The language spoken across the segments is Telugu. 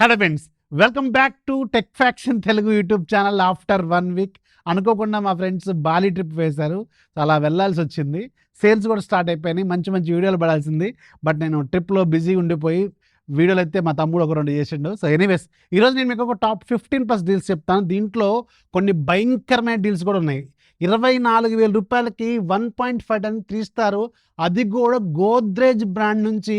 Hello friends, welcome back to tech faction Telugu YouTube channel. After 1 week అనుకోకుండా మా ఫ్రెండ్స్ బాలి ట్రిప్ వేశారు. సో అలా వెళ్ళాల్సి వచ్చింది. సేల్స్ కూడా స్టార్ట్ అయిపోయినాయి. మంచి మంచి వీడియోలు పడాల్సింది. బట్ నేను ట్రిప్లో బిజీ ఉండిపోయి వీడియోలు అయితే మా తమ్ముడు ఒక 2 చేసిండు. సో ఎనీవేస్ ఈరోజు నేను మీకు ఒక టాప్ 15+ డీల్స్ చెప్తాను. దీంట్లో కొన్ని భయంకరమైన డీల్స్ కూడా ఉన్నాయి. 24,000 రూపాయలకి 1.5 టన్ 3 స్టార్, అది కూడా గోద్రేజ్ బ్రాండ్ నుంచి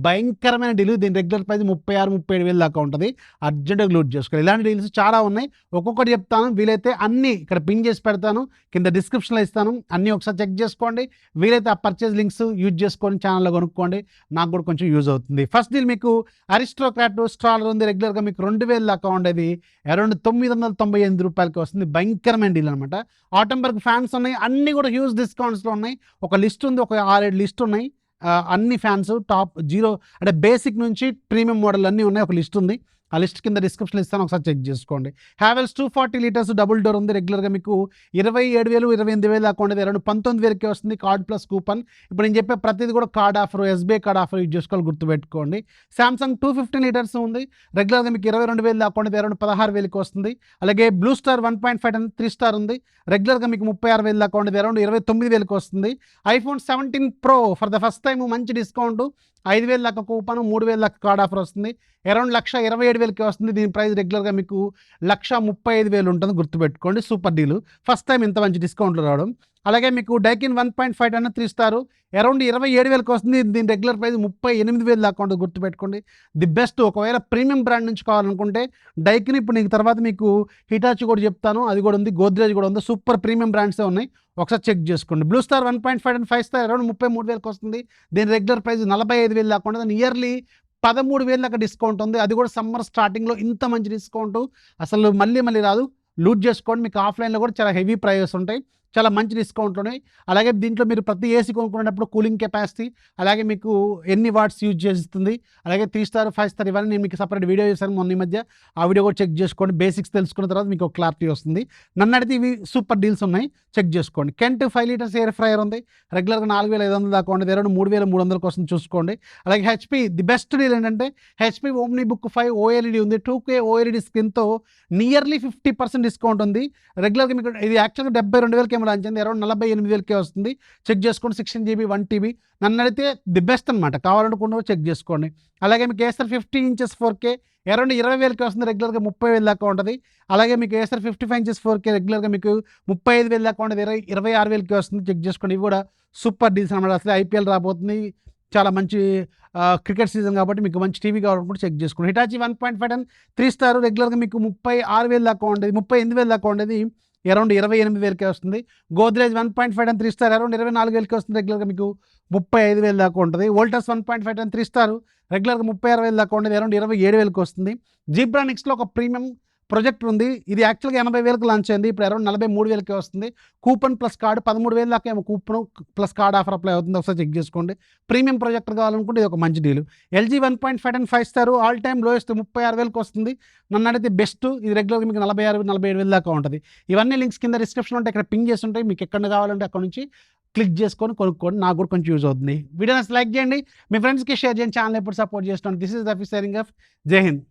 భయంకరమైన డీల్. దీని రెగ్యులర్ ప్రైస్ 36,000-37,000 దాకా ఉంటుంది. అర్జెంట్గా లూట్ చేసుకోవాలి. ఇలాంటి డీల్స్ చాలా ఉన్నాయి. ఒక్కొక్కటి చెప్తాను. వీలైతే అన్నీ ఇక్కడ పిన్ చేసి పెడతాను, కింద డిస్క్రిప్షన్లో ఇస్తాను. అన్నీ ఒకసారి చెక్ చేసుకోండి. వీలైతే ఆ పర్చేజ్ లింక్స్ యూజ్ చేసుకొని ఛానల్లో కొనుక్కోండి. నాకు కూడా కొంచెం యూజ్ అవుతుంది. ఫస్ట్ డీల్ మీకు అరిస్టోక్రాట్ స్ట్రాలర్ ఉంది. రెగ్యులర్గా మీకు 2,000 దాకా ఉండేది అరౌండ్ 998 రూపాయలకి వస్తుంది. భయంకరమైన డీల్ అనమాట. ఆటంబర్గ్ ఫ్యాన్స్ ఉన్నాయి. అన్నీ కూడా హ్యూజ్ డిస్కౌంట్స్లో ఉన్నాయి. ఒక లిస్ట్ ఉంది, ఒక 6-7 లిస్ట్ ఉన్నాయి. అన్ని ఫ్యాన్స్ టాప్ 0 అంటే బేసిక్ నుంచి ప్రీమియం మోడల్ అన్నీ ఉన్నాయి. ఒక లిస్ట్ ఉంది. ఆ లిస్ట్ కింద డిస్క్రిప్షన్లో ఇస్తాను, ఒకసారి చెక్ చేసుకోండి. హ్యావెల్స్ 240 లీటర్స్ డబుల్ డోర్ ఉంది. రెగ్యులర్గా మీకు 27,000-28,000 దాకా ఉండేది. అరౌండ్ 19,000కే వస్తుంది. Card plus coupon. ఇప్పుడు నేను చెప్పే ప్రతిదీ కూడా card offer, SBI card offer use చేసుకోవాలి, గుర్తుపెట్టుకోండి. సామ్సంగ్ 250 లీటర్స్ ఉంది. రెగ్యులర్గా మీకు 22,000 దాకా ఉండేది. అరౌండ్ 16,000కి వస్తుంది. అలాగే బ్లూ స్టార్ 1.5 టన్ 3 స్టార్ ఉంది. రెగ్యులర్గా మీకు 36,000 దాకా ఉండేది. అరౌండ్ 29,000కి వస్తుంది. IPhone 17 pro for the first time మంచి డిస్కౌంట్, 5,000 దాకా కూపన్, 3,000 దాకా కార్డ్ ఆఫర్ వస్తుంది. అరౌండ్ 1,27,000కి వస్తుంది. దీని ప్రైస్ రెగ్యులర్గా మీకు 1,35,000 ఉంటుంది, గుర్తుపెట్టుకోండి. సూపర్ డీలు, ఫస్ట్ టైం ఇంత మంచి డిస్కౌంట్లు రావడం. అలాగే మీకు డైకిన్ 1.5 టన్ 3 స్టార్ అరౌండ్ 27,000కి వస్తుంది. దీని రెగ్యులర్ ప్రైస్ 38,000 దాకా ఉంటుంది, గుర్తుపెట్టుకోండి. The best. ఒకవేళ ప్రీమియం బ్రాండ్ నుంచి కావాలనుకుంటే డైకిన్, ఇప్పుడు నీకు తర్వాత మీకు హిటాచి కూడా చెప్తాను, అది కూడా ఉంది. గోద్రేజ్ కూడా ఉంది. సూపర్ ప్రీమియం బ్రాండ్సే ఉన్నాయి, ఒకసారి చెక్ చేసుకోండి. బ్లూ స్టార్ 1.5 టన్ 5 స్టార్ అరౌండ్ 33,000కి వస్తుంది. దీని రెగ్యులర్ ప్రైస్ 45,000 దాకా ఉంటుంది. ఇయర్లీ 13,000 దాకా డిస్కౌంట్ ఉంది. అది కూడా సమ్మర్ స్టార్టింగ్లో ఇంత మంచి డిస్కౌంట్ అసలు మళ్ళీ రాదు. లూట్ చేసుకోండి. మీకు ఆఫ్లైన్లో కూడా చాలా హెవీ ప్రైజెస్ ఉంటాయి, చాలా మంచి డిస్కౌంట్లు ఉన్నాయి. అలాగే దీంట్లో మీరు ప్రతి ఏసీ కొనుక్కునేటప్పుడు కూలింగ్ కెపాసిటీ, అలాగే మీకు ఎన్ని వాట్స్ యూజ్ చేస్తుంది, అలాగే 3 స్టార్ 5 స్టార్ ఇవన్నీ నేను మీకు సపరేట్ వీడియో చేశాను మొన్న ఈ మధ్య. ఆ వీడియో కూడా చెక్ చేసుకోండి. బేసిక్స్ తెలుసుకున్న తర్వాత మీకు ఒక క్లారిటీ వస్తుంది. నన్ను అడిగితే ఇవి సూపర్ డీల్స్ ఉన్నాయి, చెక్ చేసుకోండి. కెంట్ 5 లీటర్స్ ఎయిర్ ఫ్రైయర్ ఉంది. రెగ్యులర్గా 4,500 దాకా ఉండేది. అరౌండ్ 3,300కి వస్తుంది, చూసుకోండి. అలాగే హెచ్పి ది బెస్ట్ డీల్ ఏంటంటే హెచ్పి ఓమ్ని బుక్ 5 ఓఎల్ఈడి ఉంది. 2K ఓఎల్ఈడి స్క్రీన్తో నియర్లీ 50% డిస్కౌంట్ ఉంది. రెగ్యులర్గా మీకు ఇది యాక్చువల్గా 72,000కి లాంచ్ అయింది. అరౌండ్ 48,000కే వస్తుంది, చెక్ చేసుకోండి. 16 GB 1 TB. నన్ను అడిగితే ది బెస్ట్ అనమాట. కావాలనుకున్న చెక్ చేసుకోండి. అలాగే మీకు ఏసర్ 50 ఇంచెస్ 4K అరౌండ్ 20,000కి వస్తుంది. రెగ్యులర్గా 30,000 దాకా ఉంటుంది. అలాగే మీకు ఏసర్ 55 ఇంచెస్ 4K రెగ్యులర్గా మీకు 35,000 దాకా ఉంటుంది. 26,000కి వస్తుంది, చెక్ చేసుకోండి. ఇవి కూడా సూపర్ డీల్స్ అనమాట. అసలు ఐపీఎల్ రాబోతుంది, చాలా మంచి క్రికెట్ సీజన్ కాబట్టి మీకు మంచి టీవీ కావాలనుకుంటే చెక్ చేసుకోండి. హిటాచి 1.5 టన్ 3 స్టార్ రెగ్యులర్గా మీకు 36,000 దాకా ఉండేది, 38,000 దాకా ఉండేది. అరౌండ్ 28,000కే వస్తుంది. గోద్రేజ్ 1.5 టన్ 3 స్టార్ అరౌండ్ 24,000కి వస్తుంది. రెగ్యులర్గా మీకు 35,000 దాకా ఉంటుంది. వోల్టాస్ 1.5 టన్ 3 స్టార్ రెగ్యులర్గా 36,000 దాకా ఉండేది. అరౌండ్ 27,000కి వస్తుంది. జీబ్రా నెక్స్ట్లో ఒక ప్రీమియం ప్రొజెక్టర్ ఉంది. ఇది యాక్చువల్గా 80,000కి లాంచ్ అయింది. ఇప్పుడు అరౌండ్ 43,000కి వస్తుంది. కూపన్ ప్లస్ కార్డు 13,000 దాకా ఏమో coupon plus card offer apply అవుతుంది, ఒకసారి చెక్ చేసుకోండి. ప్రీమియం ప్రొజెక్టర్ కావాలనుకుంటే ఇది ఒక మంచి డీల్. ఎల్జీ 1.5 టన్ 5 స్టార్ ఆల్ టైమ్ లోయెస్ట్ 36,000కి వస్తుంది. నన్ను అడిగితే బెస్ట్. ఇది రెగ్యులర్గా మీకు 46,000-47,000 దాకా ఉంటుంది. ఇవన్నీ లింక్స్ కింద డిస్క్రిప్షన్ ఉంటాయి, ఇక్కడ పింగ్ చేసి ఉంటాయి. మీకు ఎక్కడ కావాలంటే అక్కడ నుంచి క్లిక్ చేసుకొని కొనుక్కోండి. నాకు కూడా కొంచెం యూజ్ అవుతుంది. వీడియోని లైక్ చేయండి, మీ ఫ్రెండ్స్కి షేర్ చేయండి. ఛానల్ ఎప్పుడు సపోర్ట్ చేస్తున్నాను. This is Rafi signing off. జై హింద్.